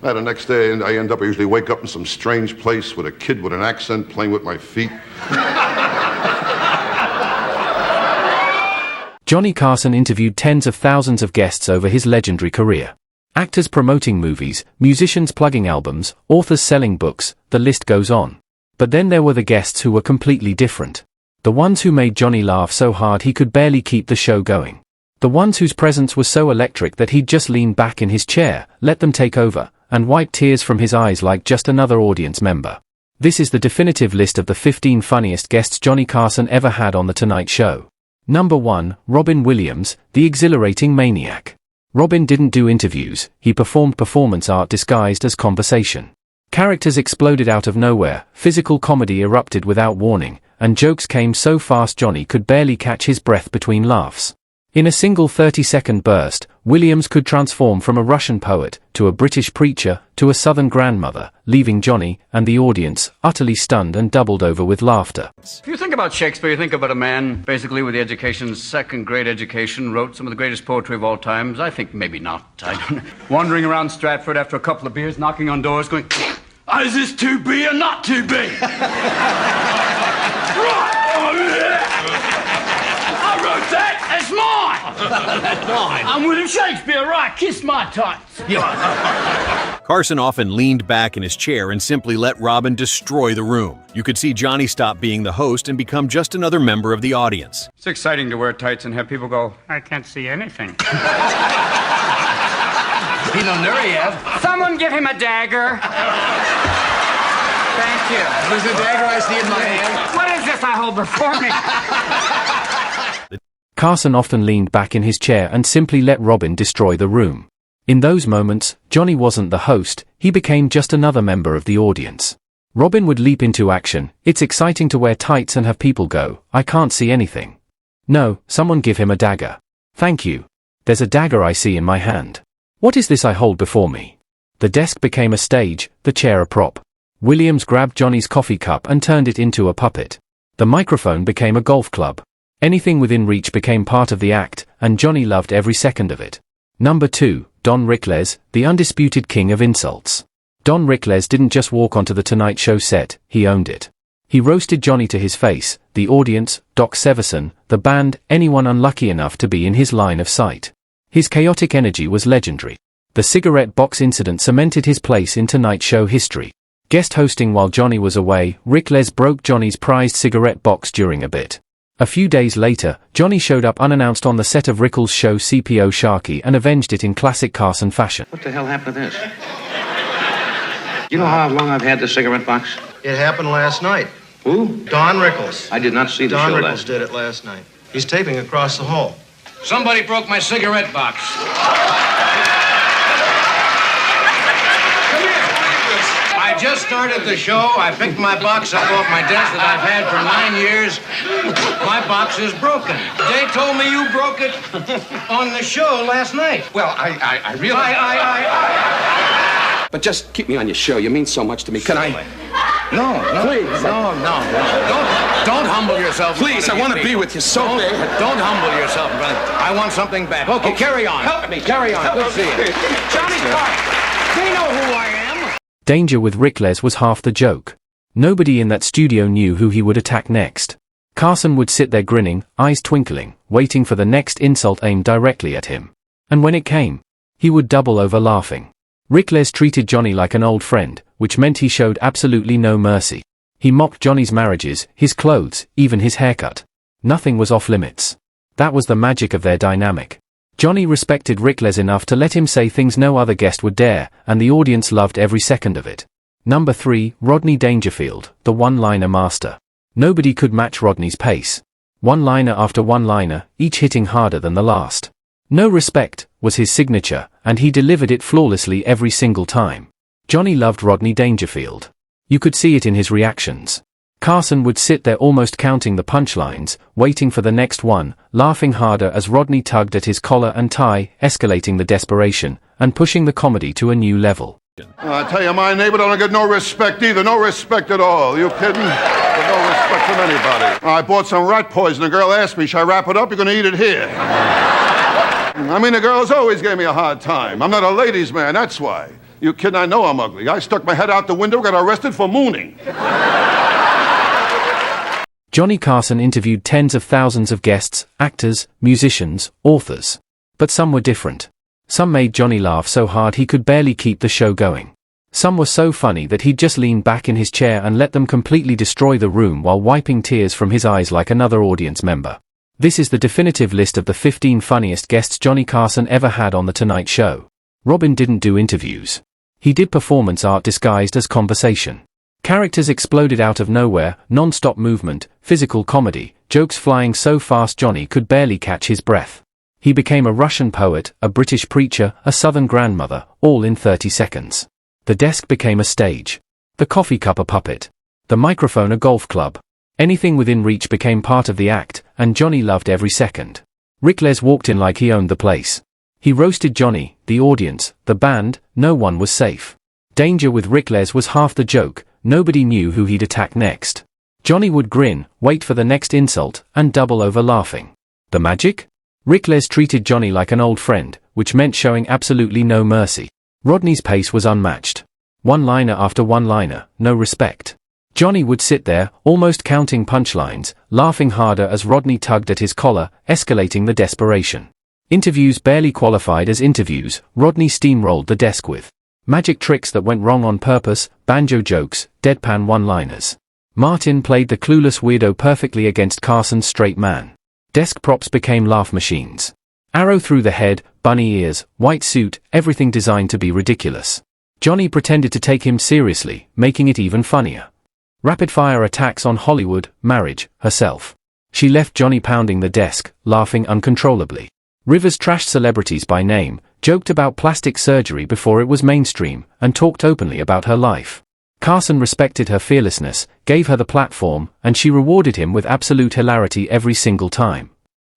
The next day, I usually wake up in some strange place with a kid with an accent playing with my feet. Johnny Carson interviewed tens of thousands of guests over his legendary career. Actors promoting movies, musicians plugging albums, authors selling books, the list goes on. But then there were the guests who were completely different. The ones who made Johnny laugh so hard he could barely keep the show going. The ones whose presence was so electric that he'd just lean back in his chair, let them take over, and wipe tears from his eyes like just another audience member. This is the definitive list of the 15 funniest guests Johnny Carson ever had on The Tonight Show. Number 1, Robin Williams, the exhilarating maniac. Robin didn't do interviews, he performed performance art disguised as conversation. Characters exploded out of nowhere, physical comedy erupted without warning, and jokes came so fast Johnny could barely catch his breath between laughs. In a single 30-second burst, Williams could transform from a Russian poet, to a British preacher, to a Southern grandmother, leaving Johnny, and the audience, utterly stunned and doubled over with laughter. If you think about Shakespeare, you think about a man, basically with the education, second-grade education, wrote some of the greatest poetry of all times. I think maybe not. I don't know. Wandering around Stratford after a couple of beers, knocking on doors, going, is this 2B or not 2B? Right! I wrote that! That's mine! Mine? I'm William Shakespeare, right? Kiss my tights. Carson often leaned back in his chair and simply let Robin destroy the room. You could see Johnny stop being the host and become just another member of the audience. It's exciting to wear tights and have people go, I can't see anything. Pinot Nureyev. Someone give him a dagger. Thank you. There's a dagger I see in my hand. What is this I hold before me? Carson often leaned back in his chair and simply let Robin destroy the room. In those moments, Johnny wasn't the host, he became just another member of the audience. Robin would leap into action. It's exciting to wear tights and have people go, I can't see anything. No, someone give him a dagger. Thank you. There's a dagger I see in my hand. What is this I hold before me? The desk became a stage, the chair a prop. Williams grabbed Johnny's coffee cup and turned it into a puppet. The microphone became a golf club. Anything within reach became part of the act, and Johnny loved every second of it. Number 2, Don Rickles, the undisputed king of insults. Don Rickles didn't just walk onto the Tonight Show set, he owned it. He roasted Johnny to his face, the audience, Doc Severinsen, the band, anyone unlucky enough to be in his line of sight. His chaotic energy was legendary. The cigarette box incident cemented his place in Tonight Show history. Guest hosting while Johnny was away, Rickles broke Johnny's prized cigarette box during a bit. A few days later, Johnny showed up unannounced on the set of Rickles' show CPO Sharky and avenged it in classic Carson fashion. What the hell happened to this? You know how long I've had this cigarette box? It happened last night. Who? Don Rickles. I did not see the Don show Rickles last did it last night. He's taping across the hall. Somebody broke my cigarette box. I just started the show. I picked my box up off my desk that I've had for 9 years. My box is broken. They told me you broke it on the show last night. Well, I realize... But just keep me on your show. You mean so much to me. Can I... No. Please. No. Don't humble yourself. Please, I want to be with you so bad. Don't humble yourself, brother. I want something back. Okay, carry on. Help me. Carry on. Good seeing you. Johnny Carson. They know who I am. Danger with Rickles was half the joke. Nobody in that studio knew who he would attack next. Carson would sit there grinning, eyes twinkling, waiting for the next insult aimed directly at him. And when it came, he would double over laughing. Rickles treated Johnny like an old friend, which meant he showed absolutely no mercy. He mocked Johnny's marriages, his clothes, even his haircut. Nothing was off limits. That was the magic of their dynamic. Johnny respected Rickles enough to let him say things no other guest would dare, and the audience loved every second of it. Number 3, Rodney Dangerfield, the one-liner master. Nobody could match Rodney's pace. One-liner after one-liner, each hitting harder than the last. No respect was his signature, and he delivered it flawlessly every single time. Johnny loved Rodney Dangerfield. You could see it in his reactions. Carson would sit there almost counting the punchlines, waiting for the next one, laughing harder as Rodney tugged at his collar and tie, escalating the desperation, and pushing the comedy to a new level. I tell you, my neighbor don't get no respect either, no respect at all. You kidding? Get no respect from anybody. I bought some rat poison. The girl asked me, should I wrap it up? You're gonna eat it here. I mean, the girls always gave me a hard time. I'm not a ladies' man, that's why. You kidding? I know I'm ugly. I stuck my head out the window, got arrested for mooning. Johnny Carson interviewed tens of thousands of guests, actors, musicians, authors. But some were different. Some made Johnny laugh so hard he could barely keep the show going. Some were so funny that he'd just lean back in his chair and let them completely destroy the room while wiping tears from his eyes like another audience member. This is the definitive list of the 15 funniest guests Johnny Carson ever had on The Tonight Show. Robin didn't do interviews. He did performance art disguised as conversation. Characters exploded out of nowhere, non-stop movement, physical comedy, jokes flying so fast Johnny could barely catch his breath. He became a Russian poet, a British preacher, a Southern grandmother, all in 30 seconds. The desk became a stage. The coffee cup a puppet. The microphone a golf club. Anything within reach became part of the act, and Johnny loved every second. Rick Les walked in like he owned the place. He roasted Johnny, the audience, the band, no one was safe. Danger with Rick Les was half the joke, nobody knew who he'd attack next. Johnny would grin, wait for the next insult, and double over laughing. The magic? Rick Les treated Johnny like an old friend, which meant showing absolutely no mercy. Rodney's pace was unmatched. One-liner after one-liner, no respect. Johnny would sit there, almost counting punchlines, laughing harder as Rodney tugged at his collar, escalating the desperation. Interviews barely qualified as interviews, Rodney steamrolled the desk with magic tricks that went wrong on purpose, banjo jokes, deadpan one-liners. Martin played the clueless weirdo perfectly against Carson's straight man. Desk props became laugh machines. Arrow through the head, bunny ears, white suit, everything designed to be ridiculous. Johnny pretended to take him seriously, making it even funnier. Rapid-fire attacks on Hollywood, marriage, herself. She left Johnny pounding the desk, laughing uncontrollably. Rivers trashed celebrities by name, joked about plastic surgery before it was mainstream, and talked openly about her life. Carson respected her fearlessness, gave her the platform, and she rewarded him with absolute hilarity every single time.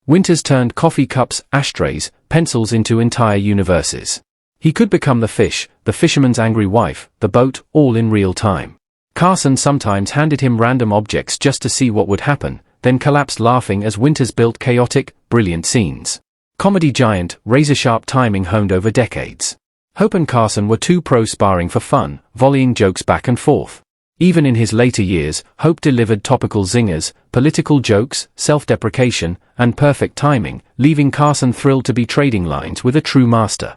Winters turned coffee cups, ashtrays, pencils into entire universes. He could become the fish, the fisherman's angry wife, the boat, all in real time. Carson sometimes handed him random objects just to see what would happen, then collapsed laughing as Winters built chaotic, brilliant scenes. Comedy giant, razor-sharp timing honed over decades. Hope and Carson were two pros sparring for fun, volleying jokes back and forth. Even in his later years, Hope delivered topical zingers, political jokes, self-deprecation, and perfect timing, leaving Carson thrilled to be trading lines with a true master.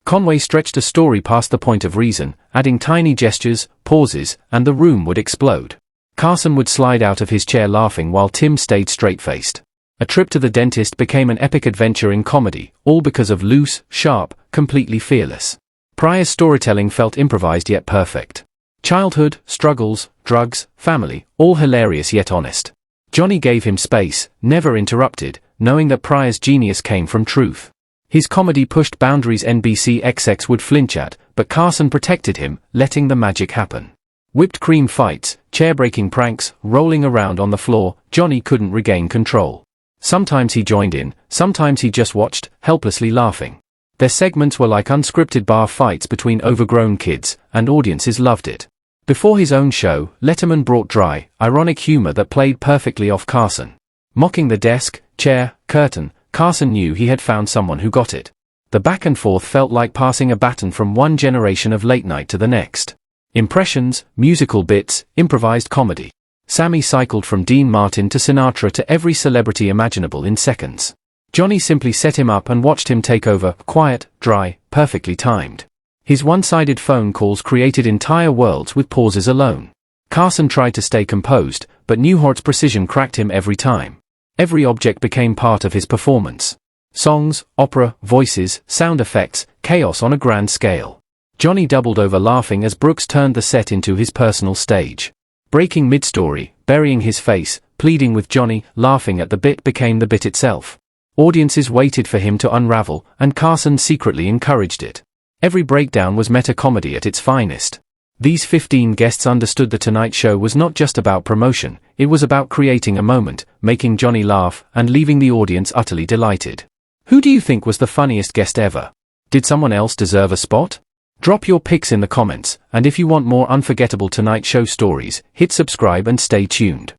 Conway stretched a story past the point of reason, adding tiny gestures, pauses, and the room would explode. Carson would slide out of his chair laughing while Tim stayed straight-faced. A trip to the dentist became an epic adventure in comedy, all because of loose, sharp, completely fearless. Pryor's storytelling felt improvised yet perfect. Childhood, struggles, drugs, family, all hilarious yet honest. Johnny gave him space, never interrupted, knowing that Pryor's genius came from truth. His comedy pushed boundaries NBC XX would flinch at, but Carson protected him, letting the magic happen. Whipped cream fights, chair-breaking pranks, rolling around on the floor, Johnny couldn't regain control. Sometimes he joined in, sometimes he just watched, helplessly laughing. Their segments were like unscripted bar fights between overgrown kids, and audiences loved it. Before his own show, Letterman brought dry, ironic humor that played perfectly off Carson. Mocking the desk, chair, curtain, Carson knew he had found someone who got it. The back and forth felt like passing a baton from one generation of late night to the next. Impressions, musical bits, improvised comedy. Sammy cycled from Dean Martin to Sinatra to every celebrity imaginable in seconds. Johnny simply set him up and watched him take over, quiet, dry, perfectly timed. His one-sided phone calls created entire worlds with pauses alone. Carson tried to stay composed, but Newhart's precision cracked him every time. Every object became part of his performance. Songs, opera, voices, sound effects, chaos on a grand scale. Johnny doubled over laughing as Brooks turned the set into his personal stage. Breaking mid-story, burying his face, pleading with Johnny, laughing at the bit became the bit itself. Audiences waited for him to unravel, and Carson secretly encouraged it. Every breakdown was meta-comedy at its finest. These 15 guests understood The Tonight Show was not just about promotion, it was about creating a moment, making Johnny laugh, and leaving the audience utterly delighted. Who do you think was the funniest guest ever? Did someone else deserve a spot? Drop your picks in the comments, and if you want more unforgettable Tonight Show stories, hit subscribe and stay tuned.